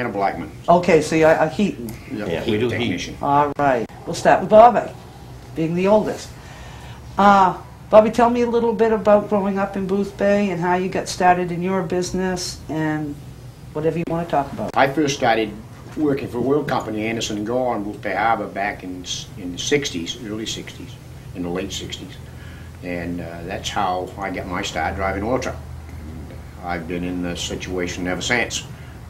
and a Blackman. Okay, so you're a heating. Yep, Yeah, we do technician. All right. We'll start with Bobby, being the oldest. Bobby, tell me a little bit about growing up in Boothbay and how you got started in your business and whatever you want to talk about. I first started working for a oil company, Anderson & Gore, on Boothbay Harbor back in the 60s, early 60s, in the late 60s. And that's how I got my start driving oil truck. And I've been in this situation ever since.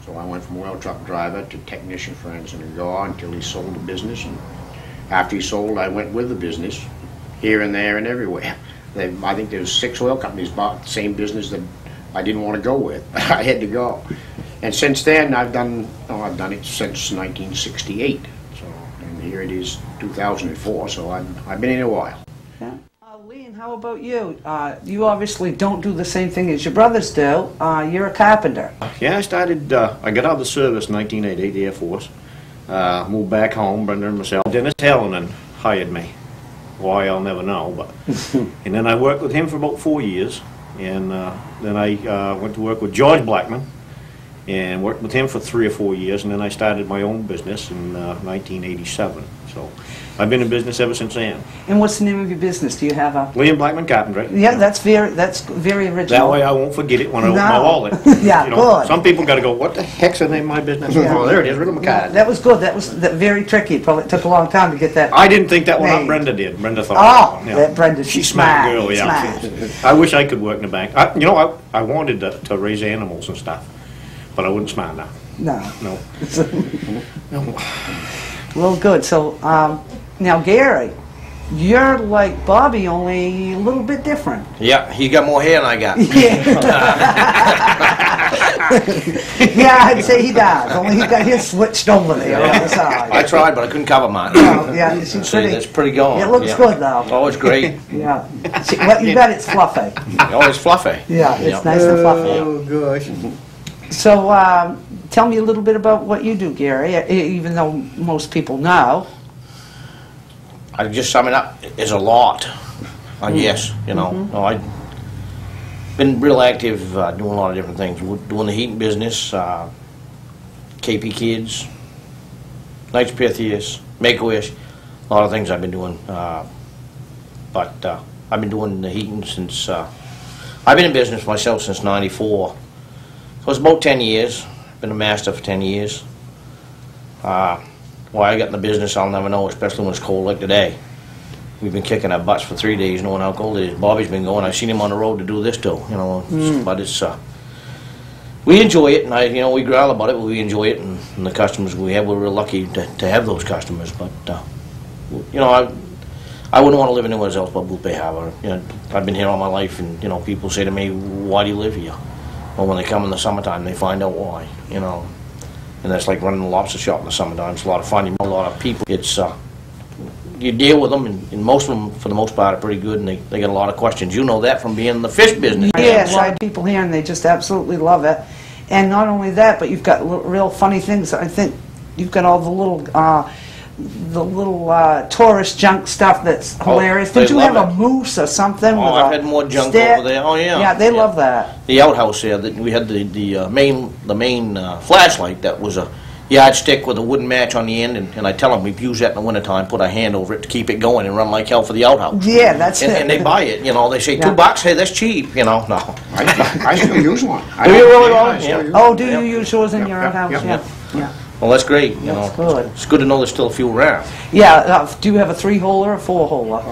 So I went from oil truck driver to technician for Anderson & Gore until he sold the business. And after he sold, I went with the business here and there and everywhere. I think there's 6 oil companies bought the same business that I didn't want to go with. I had to go. And since then, I've done it since 1968. So, and here it is 2004, so I've been in a while. Yeah. Lee, and how about you? You obviously don't do the same thing as your brothers do. You're a carpenter. Yeah, I got out of the service in 1988, the Air Force. Moved back home, Brenda and myself. Dennis Hallinan hired me. Why, I'll never know. But and then I worked with him for about 4 years. And then I went to work with George Blackman and worked with him for 3 or 4 years. And then I started my own business in 1987. So I've been in business ever since then. And what's the name of your business? Do you have a... William Blackman Carpentry. Yeah, that's very original. That way I won't forget it when I open my wallet. Yeah, good. Some people got to go, what the heck's the name of my business? Yeah. Oh, there it is, right on my card. That was good. That was very tricky. It probably took a long time to get that. I didn't think that one up. named. Brenda did. Brenda thought Oh, that one. that Brenda, she's smart. Girl, yeah. Smart. I wish I could work in the bank. I wanted to raise animals and stuff, but I wasn't smart enough. No. No. No. Well, good. So, now Gary, you're like Bobby, only a little bit different. Yeah, he got more hair than I got. Yeah, I'd say he does. Only he's got his switched over there on the side. I tried, but I couldn't cover mine. Oh, yeah, it's pretty. That's pretty going. It looks good though. Oh, it's great. Yeah. See, what you bet it's fluffy. Oh, it's fluffy. Yeah, it's nice and fluffy. Oh, gosh. So, tell me a little bit about what you do, Gary, even though most people know. I just sum it up. It's a lot. I guess, you know. No, I've been real active doing a lot of different things. Doing the heating business, KP Kids, Knights Pythias, Make-A-Wish, a lot of things I've been doing. But I've been doing the heating since, I've been in business myself since '94. So it's about 10 years. Been a master for 10 years. Why I got in the business, I'll never know, especially when it's cold like today. We've been kicking our butts for 3 days, knowing how cold it is. Bobby's been going. I've seen him on the road to do this too, you know. But it's, we enjoy it, and we growl about it, but we enjoy it, and the customers we have, we're real lucky to have those customers. But, I wouldn't want to live anywhere else but Boothbay Harbor. I've been here all my life, and people say to me, "Why do you live here?" Well, when they come in the summertime, they find out why. And that's like running a lobster shop in the summertime. It's a lot of fun. You meet a lot of people. It's you deal with them, and most of them, for the most part, are pretty good, and they get a lot of questions. You know that from being in the fish business. Yes, I have people here, and they just absolutely love it. And not only that, but you've got real funny things. I think you've got all the little tourist junk stuff that's hilarious. Did you have a moose or something? Oh, I've had more junk over there. Oh yeah. Yeah, they love that. The outhouse here, that we had the main flashlight that was a yardstick with a wooden match on the end, and I tell them we've used that in the wintertime, put a hand over it to keep it going and run like hell for the outhouse. Yeah, that's it. And they buy it, they say $2, hey, that's cheap, no. I still use one. Do you really, Ron? Yeah. Oh, do you use yours in your outhouse? Yeah. Well, that's great, That's good. It's good to know there's still a few around. Yeah, do you have a 3-holer or a 4-holer?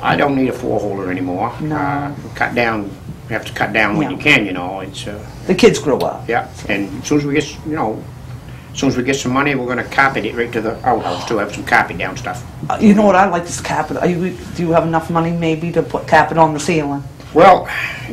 I don't need a 4-holer anymore. No. Cut down. You have to cut down when you can. It's the kids grow up. Yeah, and as soon as we get as soon as we get some money, we're going to carpet it right to the outhouse to have some carpet down stuff. You know what I like is carpet. Do you have enough money maybe to put carpet on the ceiling? Well,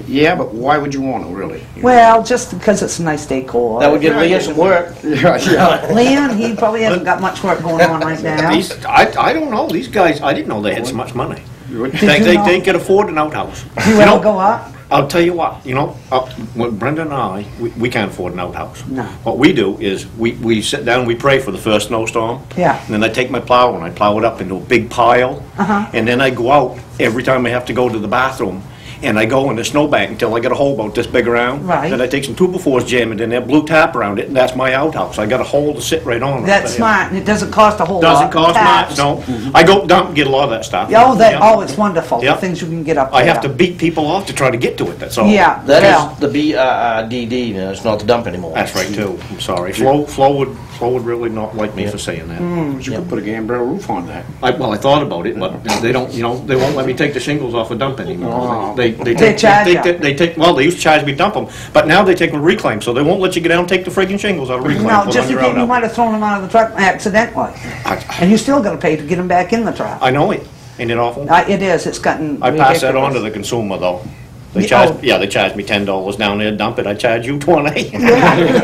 yeah, but why would you want to, really? Well, just because it's a nice decor. That would give Leah some work. Yeah. Leon, he probably hasn't got much work going on right now. I don't know. These guys, I didn't know they had so much money. They could afford an outhouse. Do you ever go up? I'll tell you what, when Brenda and I, we can't afford an outhouse. No. What we do is we sit down and we pray for the first snowstorm. Yeah. And then I take my plow and I plow it up into a big pile. Uh-huh. And then I go out every time I have to go to the bathroom. and I go in the snowbank until I get a hole about this big around. Right. Then I take some 2x4s, jam it in there, blue tap around it, and that's my outhouse. I got a hole to sit right on. That's smart, and it doesn't cost a whole lot. Doesn't cost much, Taps. no. I go dump and get a lot of that stuff. Oh, Yeah. it's wonderful, the Yeah. things you can get up there. I have to beat people off to try to get to it, that's all. Yeah, That yeah. is the BDD, and it's not the dump anymore. That's right, too. I'm sorry. Flo would really not like me for saying that. You could put a gambrel roof on that. Well, I thought about it, but they don't, they won't let me take the shingles off a dump anymore. Oh. They charge take, you. they take, well, they used to charge me to dump them, but now they take them to reclaim, so they won't let you get down and take the friggin' shingles out of reclaim. No, put just on in your case you out. might have thrown them out of the truck accidentally. And you still gotta pay to get them back in the truck. I know it. Ain't it awful? It is, it's gotten I pass that on to ridiculous. the consumer, though. They Yeah, charge, oh. yeah, they charge me $10 down there, dump it, I charge you 20. Yeah.